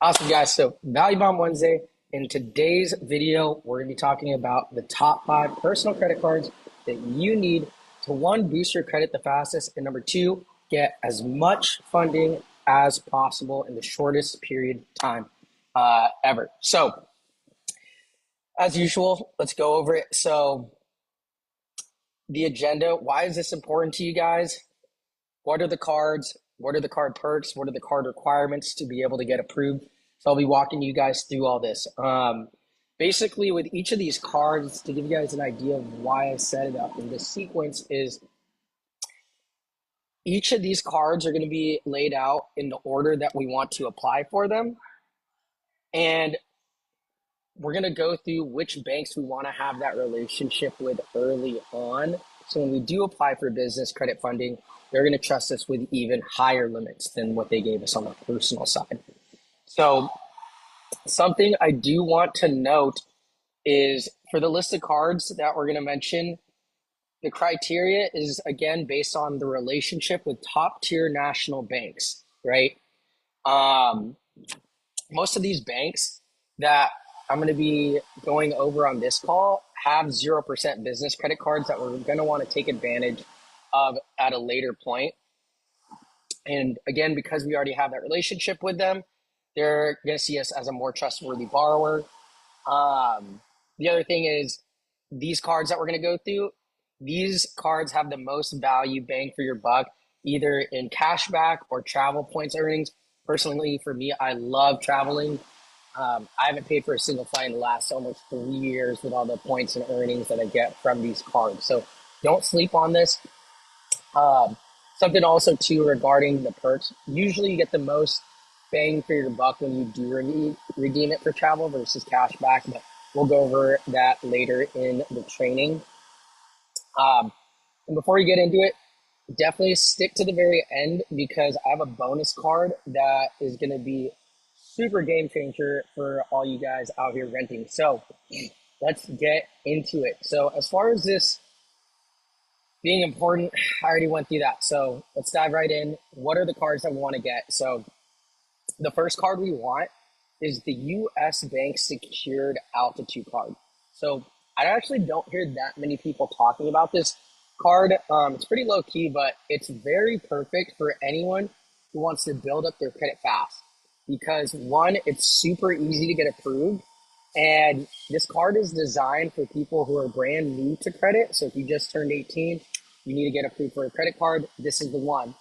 Awesome, guys. So, Value Bomb Wednesday. In today's video, we're going to be talking about the top 5 personal credit cards that you need to one, boost your credit the fastest, and number two, get as much funding as possible in the shortest period of time ever. So, as usual, let's go over it. So, the agenda, why is this important to you guys? What are the cards? What are the card perks? What are the card requirements to be able to get approved? So I'll be walking you guys through all this. Basically, with each of these cards, to give you guys an idea of why I set it up in this sequence, is each of these cards are going to be laid out in the order that we want to apply for them. And we're going to go through which banks we want to have that relationship with early on. So when we do apply for business credit funding, they're going to trust us with even higher limits than what they gave us on the personal side. So something I do want to note is for the list of cards that we're going to mention, the criteria is again based on the relationship with top tier national banks, right? Um, Most of these banks that I'm going to be going over on this call have 0% business credit cards that we're going to want to take advantage of at a later point. And again, because we already have that relationship with them, they're going to see us as a more trustworthy borrower. The other thing is these cards that we're going to go through, these cards have the most value bang for your buck, either in cashback or travel points earnings. Personally, for me, I love traveling. I haven't paid for a single flight in the last almost 3 years with all the points and earnings that I get from these cards. So don't sleep on this. Um, Something also too regarding the perks. Usually, you get the most bang for your buck when you do redeem it for travel versus cashback. But we'll go over that later in the training. And before you get into it, definitely stick to the very end because I have a bonus card that is going to be super game changer for all you guys out here renting. So let's get into it. So as far as this being important, I already went through that. So let's dive right in. What are the cards that we want to get? So the first card we want is the US Bank Secured Altitude card. So I actually don't hear that many people talking about this card. It's pretty low key, but it's very perfect for anyone who wants to build up their credit fast. Because one, it's super easy to get approved. And this card is designed for people who are brand new to credit. So if you just turned 18, you need to get approved for a credit card, this is the one.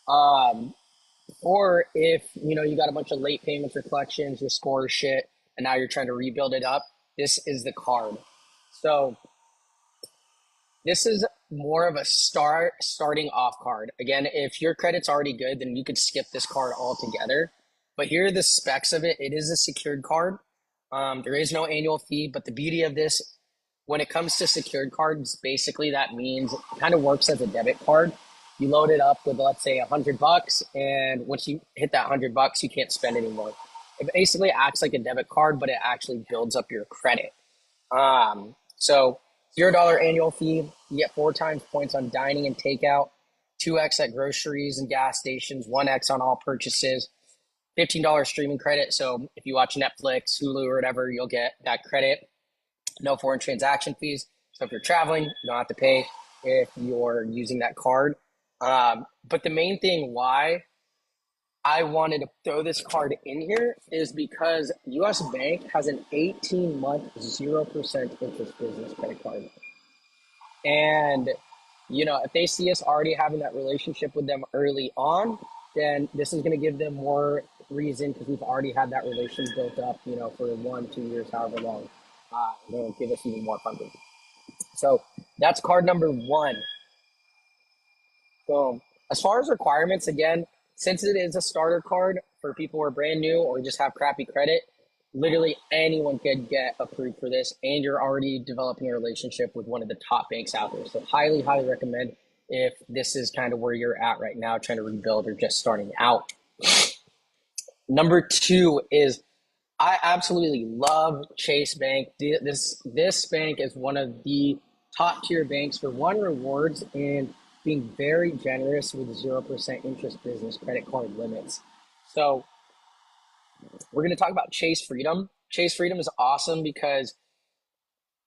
Um, or if you got a bunch of late payments or collections, your score is shit, and now you're trying to rebuild it up, this is the card. So this is more of a starting off card. Again, if your credit's already good, then you could skip this card altogether. But here are the specs of it. It is a secured card. There is no annual fee, but the beauty of this, when it comes to secured cards, basically that means it kind of works as a debit card. You load it up with, let's say, $100, and once you hit that $100, you can't spend anymore. It basically acts like a debit card, but it actually builds up your credit. So $0 annual fee, you get 4 times points on dining and takeout, 2x at groceries and gas stations, 1x on all purchases, $15 streaming credit. So if you watch Netflix, Hulu, or whatever, you'll get that credit. No foreign transaction fees. So if you're traveling, you don't have to pay if you're using that card. But the main thing why I wanted to throw this card in here is because US Bank has an 18-month 0% interest business credit card. And, if they see us already having that relationship with them early on, then this is going to give them more reason because we've already had that relation built up, for 1, 2 years, however long. They'll give us even more funding. So that's card number one. Boom. As far as requirements, again, since it is a starter card for people who are brand new or just have crappy credit, literally anyone could get approved for this, and you're already developing a relationship with one of the top banks out there. So highly, highly recommend if this is kind of where you're at right now, trying to rebuild or just starting out. Number two is I absolutely love Chase Bank. This bank is one of the top tier banks for one rewards and being very generous with 0% interest business credit card limits. So We're going to talk about Chase Freedom. Chase Freedom is awesome because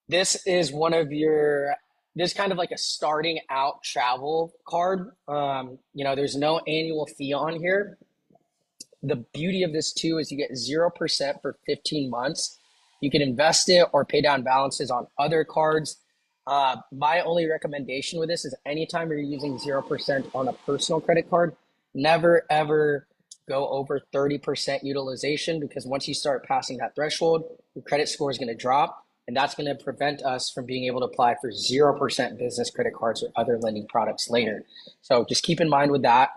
this is one of your this kind of like a starting out travel card. There's no annual fee on here. The beauty of this too is you get 0% for 15 months. You can invest it or pay down balances on other cards. My only recommendation with this is anytime you're using 0% on a personal credit card, never ever go over 30% utilization, because once you start passing that threshold, your credit score is going to drop. And that's going to prevent us from being able to apply for 0% business credit cards or other lending products later. So just keep in mind with that.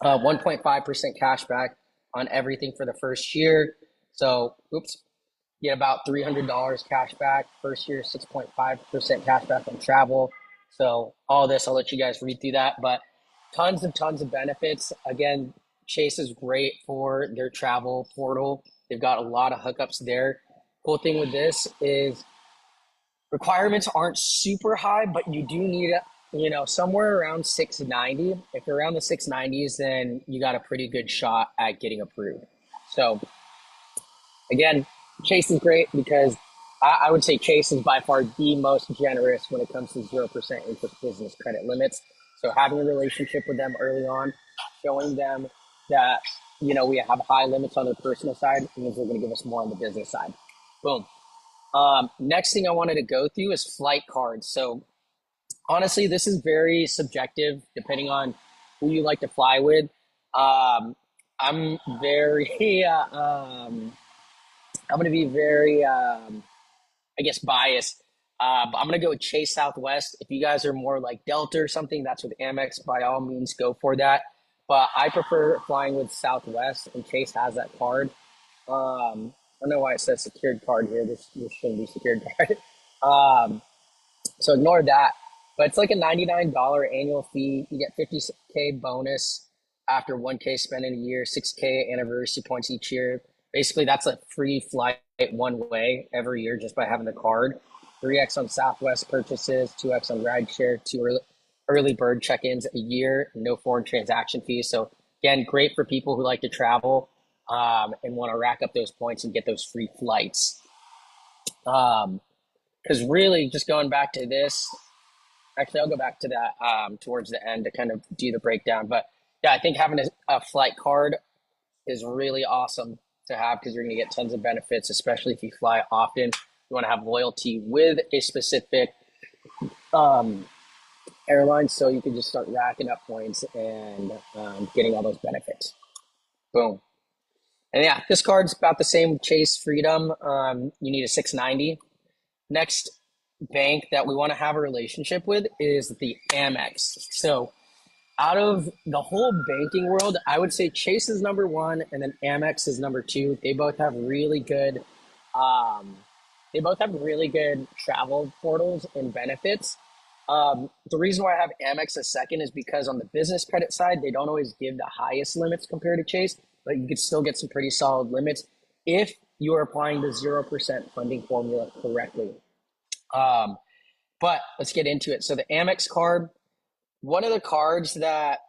1.5% cash back on everything for the first year. So, get about $300 cash back. First year, 6.5% cash back on travel. So, all this, I'll let you guys read through that. But tons of benefits. Again, Chase is great for their travel portal. They've got a lot of hookups there. Cool thing with this is requirements aren't super high, but you do need somewhere around 690. If you're around the 690s, then you got a pretty good shot at getting approved. So again, Chase is great because I would say Chase is by far the most generous when it comes to 0% interest business credit limits. So having a relationship with them early on, showing them that, we have high limits on the personal side, means they're going to give us more on the business side. Boom. Next thing I wanted to go through is flight cards. So honestly, this is very subjective depending on who you like to fly with. I'm very, I'm going to be very, I guess, biased. But I'm going to go with Chase Southwest. If you guys are more like Delta or something, that's with Amex. By all means, go for that. But I prefer flying with Southwest, and Chase has that card. I don't know why it says secured card here. This shouldn't be secured card. So ignore that. But it's like a $99 annual fee. You get 50K bonus after 1K spent in a year, 6K anniversary points each year. Basically, that's a free flight one way every year just by having the card. 3x on Southwest purchases, 2x on rideshare, two early bird check-ins a year, no foreign transaction fees. So again, great for people who like to travel and want to rack up those points and get those free flights. Because really, just going back to this, actually, I'll go back to that towards the end to kind of do the breakdown. But yeah, I think having a flight card is really awesome to have because you're going to get tons of benefits, especially if you fly often. You want to have loyalty with a specific airline, so you can just start racking up points and getting all those benefits. Boom. And yeah, this card's about the same with Chase Freedom. You need a 690. Next bank that we want to have a relationship with is the Amex. So out of the whole banking world, I would say Chase is number one, and then Amex is number two. They both have really good, travel portals and benefits. The reason why I have Amex as second is because on the business credit side, they don't always give the highest limits compared to Chase, but you could still get some pretty solid limits if you are applying the 0% funding formula correctly. But let's get into it. So the Amex card, one of the cards that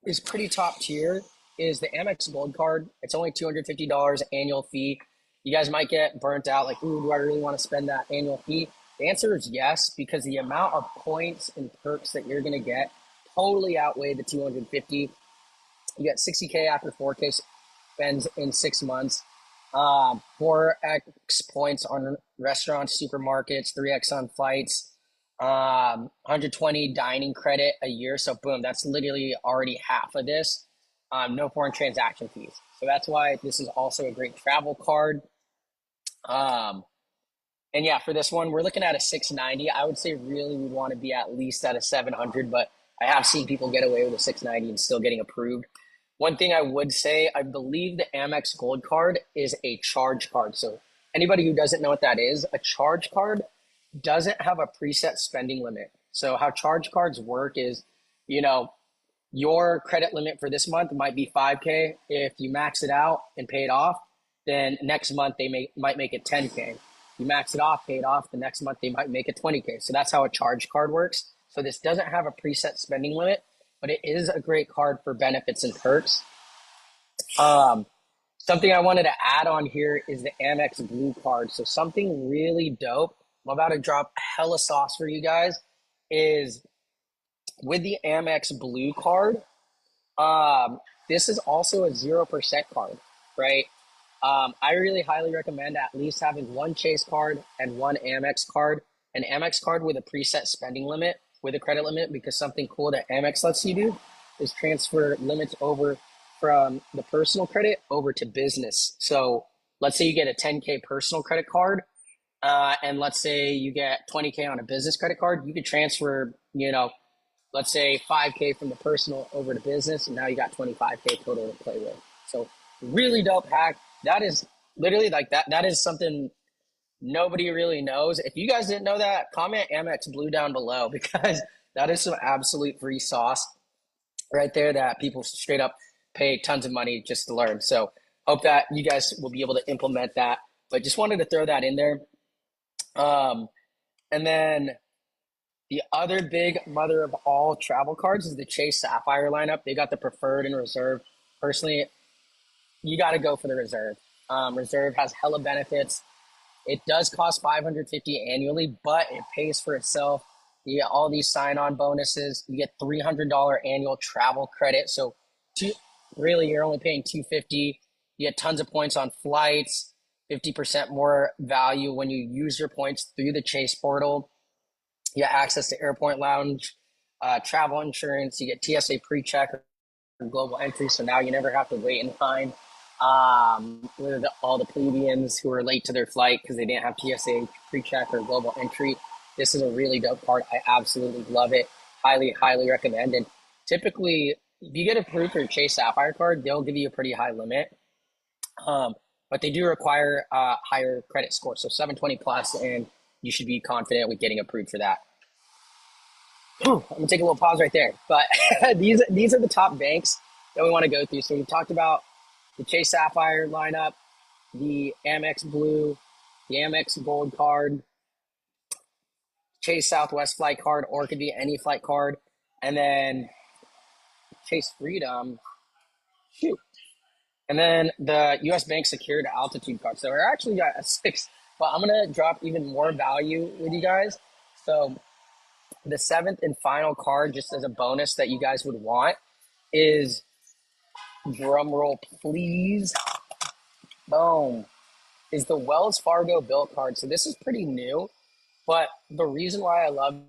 is pretty top tier is the Amex Gold card. It's only $250 annual fee. You guys might get burnt out, like, ooh, do I really want to spend that annual fee? The answer is yes, because the amount of points and perks that you're going to get totally outweigh the 250. You get 60K after 4K spends in 6 months. 4x points on restaurants, supermarkets, 3x on flights, 120 dining credit a year. So boom, that's literally already half of this. No foreign transaction fees. So that's why this is also a great travel card. And yeah, for this one, we're looking at a 690. I would say really we want to be at least at a 700, but I have seen people get away with a 690 and still getting approved. One thing I would say, I believe the Amex Gold card is a charge card. So anybody who doesn't know what that is, a charge card doesn't have a preset spending limit. So how charge cards work is, your credit limit for this month might be 5K. If you max it out and pay it off, then next month they might make it 10K. You max it off, pay it off, the next month they might make it 20K. So that's how a charge card works. So this doesn't have a preset spending limit, but it is a great card for benefits and perks. Something I wanted to add on here is the Amex Blue card. So something really dope. I'm about to drop hella sauce for you guys. Is with the Amex Blue card. Um, this is also a 0% card, right? I really highly recommend at least having one Chase card and one Amex card. An Amex card with a preset spending limit, with a credit limit, because something cool that Amex lets you do is transfer limits over from the personal credit over to business. So let's say you get a 10K personal credit card, and let's say you get 20K on a business credit card, you could transfer, let's say 5K from the personal over to business, and now you got 25K total to play with. So really dope hack. That is literally like that. That is something nobody really knows. If you guys didn't know that, comment Amex Blue down below because that is some absolute free sauce right there that people straight up pay tons of money just to learn. So hope that you guys will be able to implement that. But just wanted to throw that in there. Um, and then the other big mother of all travel cards is the Chase Sapphire lineup. They got the preferred and reserve. Personally, you got to go for the reserve. Reserve has hella benefits. It does cost 550 annually, but it pays for itself. You get all these sign-on bonuses. You get $300 annual travel credit. So, really, you're only paying 250. You get tons of points on flights. 50% more value when you use your points through the Chase portal. You get access to airport lounge, travel insurance. You get TSA pre-check or global entry. So now you never have to wait in line with all the plebeians who are late to their flight because they didn't have TSA pre-check or global entry. This is a really dope card. I absolutely love it. Highly, highly recommend. And typically, if you get approved for a Chase Sapphire card, they'll give you a pretty high limit. But they do require a higher credit score, so 720 plus, and you should be confident with getting approved for that. I'm gonna take a little pause right there. But these are the top banks that we want to go through. So we've talked about the Chase Sapphire lineup, the Amex Blue, the Amex Gold card, Chase Southwest flight card, or it could be any flight card, and then Chase Freedom. Shoot. And then the US Bank Secured Altitude card. So we're actually got a six, but I'm gonna drop even more value with you guys. So the seventh and final card, just as a bonus that you guys would want, is drum roll please. Boom. Is the Wells Fargo Built card. So this is pretty new, but the reason why I love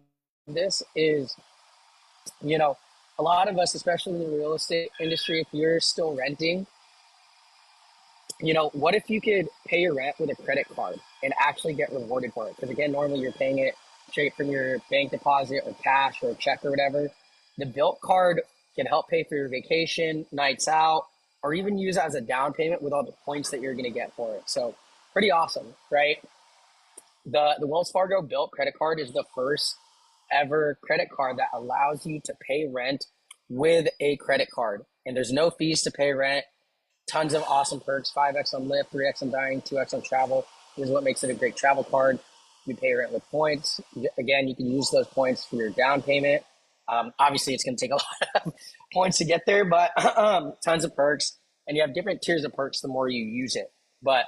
this is, you know, a lot of us, especially in the real estate industry, if you're still renting, what if you could pay your rent with a credit card and actually get rewarded for it? Because again, normally you're paying it straight from your bank deposit or cash or a check or whatever. The Built card can help pay for your vacation, nights out, or even use as a down payment with all the points that you're going to get for it. So pretty awesome, right? The Wells Fargo Built credit card is the first ever credit card that allows you to pay rent with a credit card. And there's no fees to pay rent. Tons of awesome perks, 5x on Lyft, 3x on dining, 2x on travel. This is what makes it a great travel card. You pay rent with points. Again, you can use those points for your down payment. Obviously, it's going to take a lot of points to get there, but tons of perks. And you have different tiers of perks the more you use it. But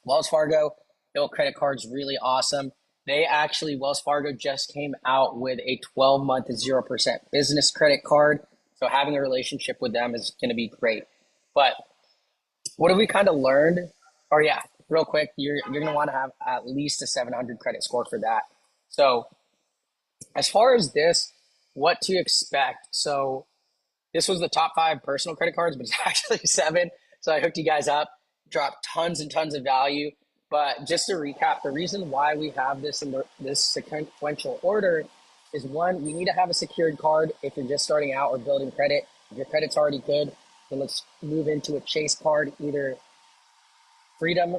Wells Fargo Built credit card's really awesome. Wells Fargo just came out with a 12-month 0% business credit card. So having a relationship with them is going to be great. But what have we kind of learned? Or yeah, real quick, you're going to want to have at least a 700 credit score for that. So as far as this, what to expect. So this was the top 5 personal credit cards, but it's actually 7. So I hooked you guys up, dropped tons and tons of value. But just to recap, the reason why we have this in this sequential order is, one, you need to have a secured card if you're just starting out or building credit. If your credit's already good, then let's move into a Chase card, Freedom,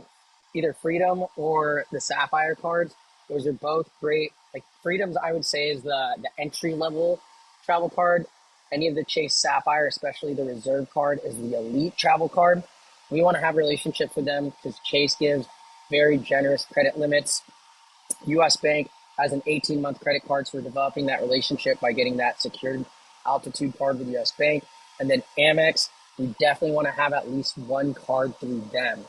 either Freedom or the Sapphire cards. Those are both great. Like Freedom's, I would say, is the entry level travel card. Any of the Chase Sapphire, especially the Reserve card, is the elite travel card. We want to have relationships with them because Chase gives very generous credit limits. US Bank has an 18-month credit card, so we're developing that relationship by getting that secured altitude card with US Bank. And then Amex you definitely want to have at least one card through them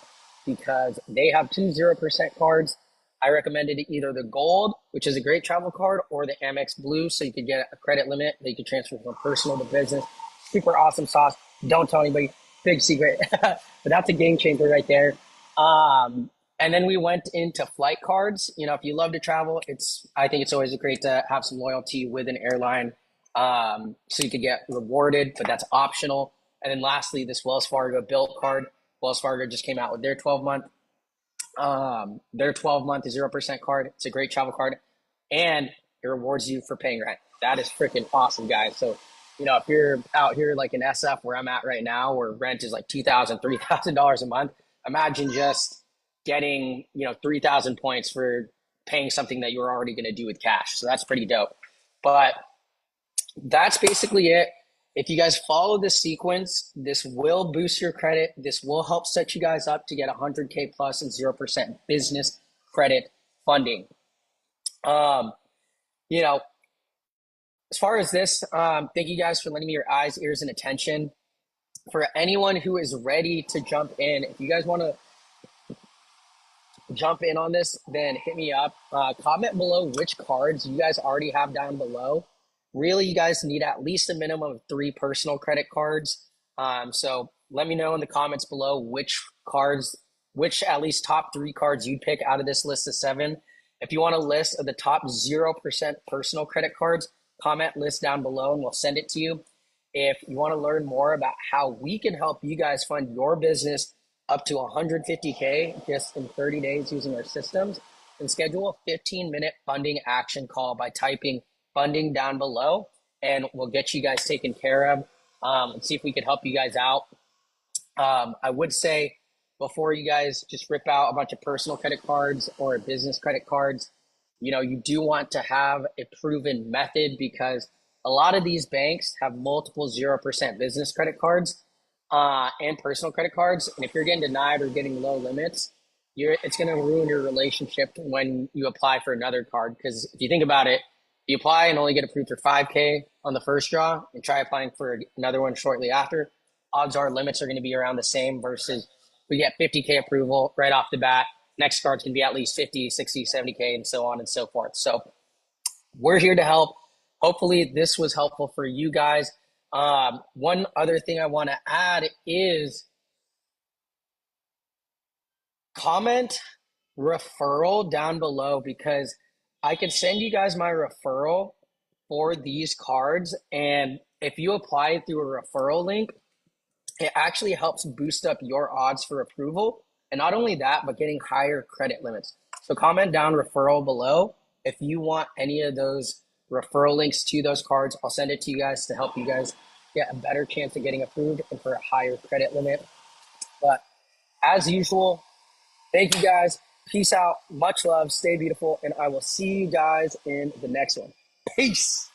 because they have two 0% cards. I recommended either the gold, which is a great travel card, or the Amex Blue, so you could get a credit limit that you could transfer from personal to business. Super awesome sauce. Don't tell anybody. Big secret. But that's a game changer right there. And then we went into flight cards. You know, if you love to travel, I think it's always great to have some loyalty with an airline, so you could get rewarded, but that's optional. And then lastly, this Wells Fargo Bilt card. Wells Fargo just came out with their 12-month 0% card. It's a great travel card, and it rewards you for paying rent. That is freaking awesome, guys. So, you know, if you're out here like in SF where I'm at right now, where rent is like $2,000, $3,000 a month, imagine just getting, 3,000 points for paying something that you're already going to do with cash. So that's pretty dope. But that's basically it. If you guys follow this sequence, this will boost your credit. This will help set you guys up to get 100K plus and 0% business credit funding. Um, you know, as far as this, thank you guys for lending me your eyes, ears, and attention. For anyone who is ready to jump in, if you guys want to jump in on this, then hit me up. Comment below which cards you guys already have down below. Really, you guys need at least a minimum of 3 personal credit cards. So let me know in the comments below which at least top 3 cards you'd pick out of this list of 7. If you want a list of the top 0% personal credit cards, comment list down below and we'll send it to you. If you want to learn more about how we can help you guys fund your business up to 150K just in 30 days using our systems, then schedule a 15-minute funding action call by typing funding down below, and we'll get you guys taken care of, and see if we could help you guys out. I would say before you guys just rip out a bunch of personal credit cards or business credit cards, you do want to have a proven method because a lot of these banks have multiple 0% business credit cards and personal credit cards. And if you're getting denied or getting low limits, it's going to ruin your relationship when you apply for another card. Because if you think about it, you apply and only get approved for 5K on the first draw and try applying for another one shortly after, odds are limits are going to be around the same versus we get 50K approval right off the bat. Next card's going to be at least 50, 60, 70K and so on and so forth. So we're here to help. Hopefully this was helpful for you guys. One other thing I want to add is comment referral down below because I can send you guys my referral for these cards. And if you apply through a referral link, it actually helps boost up your odds for approval. And not only that, but getting higher credit limits. So comment down referral below. If you want any of those referral links to those cards, I'll send it to you guys to help you guys get a better chance of getting approved and for a higher credit limit. But as usual, thank you guys. Peace out. Much love. Stay beautiful. And I will see you guys in the next one. Peace.